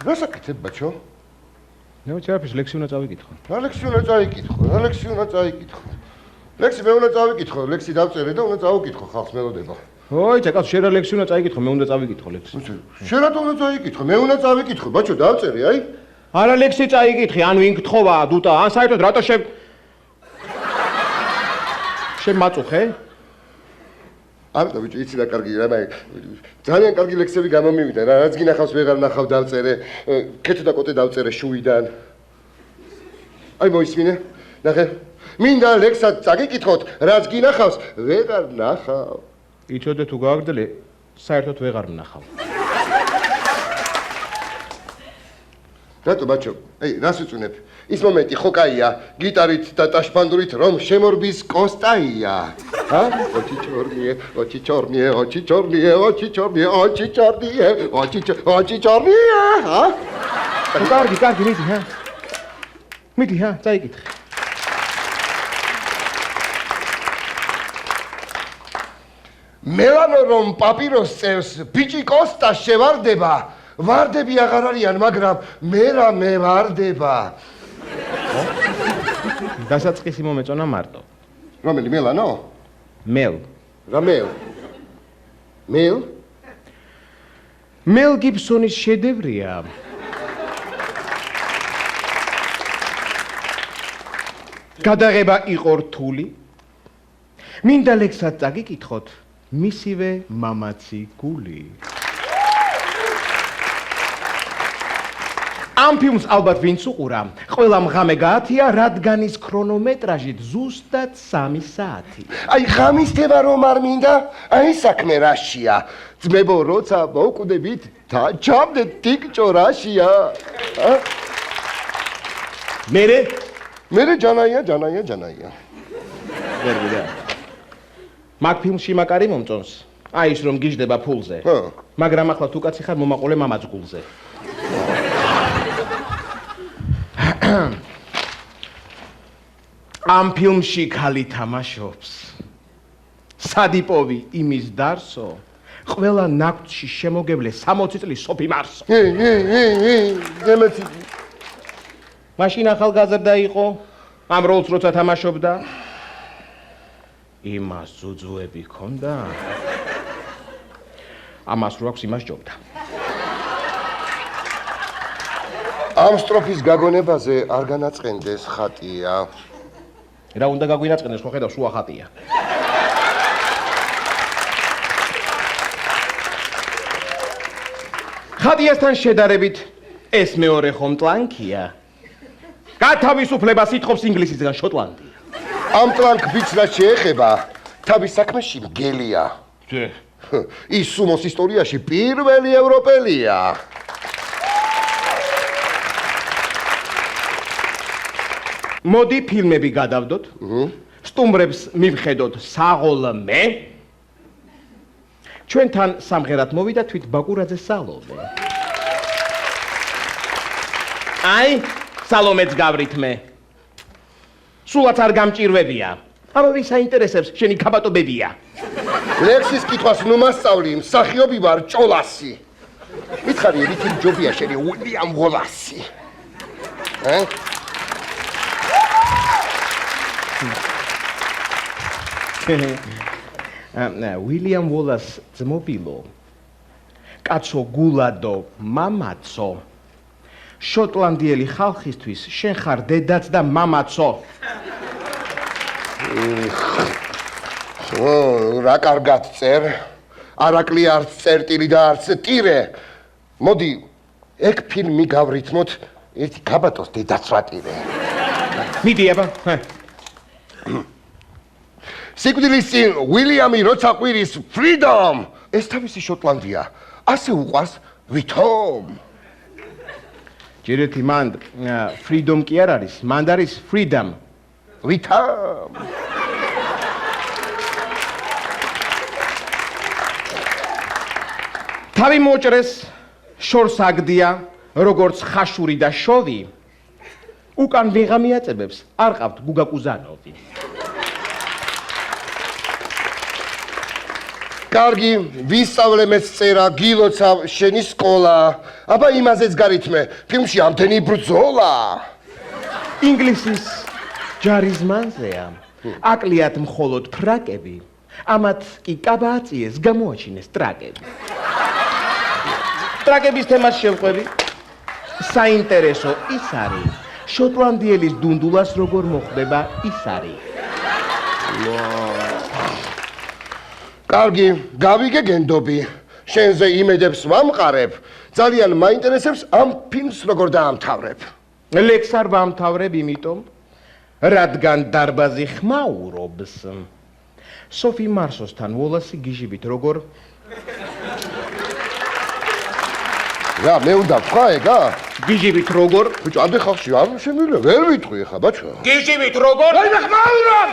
რასაკეთებ, ბაჩო? მე ვწერაფის ლექსი უნდა წავიკითხო. რა ლექსი უნდა წავიკითხო? ლექსი მე უნდა წავიკითხო, ლექსი დავწერე და უნდა წავიკითხო, ხალხს მელოდება. ოი, კაცო, შენ რა ლექსი უნდა წაიკითხო, მე უნდა წავიკითხო ლექსი. შენ რატო უნდა წაიკითხო? მე უნდა წავიკითხო, ბაჩო, დავწერე, აი. არა ლექსი წაიკითხე, ანუ ინკთხოვა, დუტა, ან საერთოდ რატო შენ მაწუხე? ამიტომ ბიჭო, იცი რა კარგი რა, ძალიან კარგი ლექსები გამომივიდა რა, რაც გინახავს ვეღარ ნახავ დავწერე, ქეთო და კოტე დავწერე შუიდან. აი მოისმინე, ნახე. მინდა ლექსად წაგიკითხოთ, რაც გინახავს ვეღარ ნახავ. იცოდე თუ გააგრძელე, საერთოდ ვეღარ ვნახავ. რატო ბაჩო? აი, რას ვიწუნებ? ის მომენტი ხო კაია, გიტარით და ტაშპანდურით რომ შემორბის კოსტაია. ჰა? ოჩი ჩორნიე, ჰა? კარგი, მიდი, ჰა? მიდი, ჰა, წაიკითხე. მელანო რომ პაპიროს წევს, ბიჭი კოსტა შევარდება. ვარდები აღარ არიან, მაგრამ მე ვარდება. დასაწყისი მომეწონა მარტო. რომელი მელანო? მელ. რა მელ? მელ? მელ გიბსონის შედევრია. გადაღება იყო რთული. მინდა ლექსად წაგიკითხოთ, მისივე მამაცი გული. ამ ფილმს ალბათ ვინც უყურა, ყველამ ღამე გაათია, რადგან ის ქრონომეტრაჟით ზუსტად 3 საათი. აი ღამისდება რომ არ მინდა, აი საქმე რაშია. ძმებო, როცა მოვკვდებით, დაჩავდეთ ტიკჭო რაშია. მერე ჯანაია. ვერგიდა. მაგ ფილმში მაკარი მომწონს. აი ის რომ გიждდება ფულზე. მაგრამ ახლა თუ კაცი ხარ მომაყოლე მამაც გულზე. ამ ფილმში ხალი თამაშობს. სადიპოვი იმის დარსო, ყველა ნაკვთში შემოგევლე 60 წლის სოფი მარსო. გემეთი. მაშინ ახალგაზრდა იყო, ამ როლს როცა თამაშობდა. იმას ზუძუები ქონდა. ამას რო აქვს იმას ჯობდა. ამ სტროფის გაგონებაზე არ განაწყენდეს ხატია. რა უნდა გაგვინაწყენდეს, ხო ხედავ, სულ ახატია. ხატიასთან შედარებით ეს მეორე ხომ ტლანქია. გათავისუფლებას ითხოვს ინგლისისგან შოტლანდია. ამ ტლანქ ბიჭს რაც შეეხება, თავის საქმეში მგელია. ის სუმოს ისტორიაში პირველი ევროპელია. მოდი ფილმები გადავდოთ. სტუმრებს მივხედოთ საღოლმე. ჩვენთან სამღერად მოვიდა თვით ბაკურაძე სალომე. აი, სალომეც გავრით მე. სულაც არ გამჭირვებია. ამავე საინტერესებს შენი ქაბატობებია. ლექსის კითხვას ნუ მასწავლი, მსახიობი ვარ ჭოლასი. მითხარი, რითი ჯობია შენი უილიამ ვოლასი. უილიამ ვოლას ძმობილო. კაცო გულადო, მამაცო. შოტლანდიელი ხალხისთვის შენ ხარ დედაც და მამაცო. რა კარგად წერ. არაკლი არც წერტილი და არც ტირე. მოდი, ეგ ფილმი გავრითმოთ ერთი გაბატოს დედაც ვატირე. მიდი აბა. სიკვდილის წინ უილიამი როცა ყვირის freedom, ეს თავისი შოტლანდია. ასე უყვარს ვითომ. ჯერეთი მან freedom კი არ არის, მან არის freedom. ვითომ. თავი მოჭრეს, შორს აგდია, როგორც ხაშური და შოვი. უკან ვიღა მიაწებებს, არ ყავთ გუგა კუზანოვი. კარგი, ვისწავლე მეც წერა, გილოცავ შენი სკოლა. აბა იმაზეც გარითმე, ფილმში ამდენი ბრძოლა. ინგლისის ჯარის მანზეა. აკლიათ მხოლოდ ფრაკები. ამათ კი კაბა აწიეს გამოაჩინეს ტრაკები. ტრაკების თემას შევყვები. საინტერესო ის არის, შოტლანდიელის დუნდულას როგორ მოხდება ის არის. კარგი, გავიგე გენდობი. შენზე იმედებს ვამყარებ. ძალიან მაინტერესებს ამ ფილმს როგორ დაამთავრებ. ლექს არ ვამთავრებ იმიტომ, რადგან დარბაზი ხმაურობს. სოფი მარსოსთან ვოლასი გიჟიბით როგორ რა, მე უნდა ვხა ეგა? გიჟიბით როგორ ბიჭო, ამდე ხალხში არ შემიძლია, ვერ ვიტყვი ხა, ბაჭო. გიჟიბით როგორ აი ხმაურობ.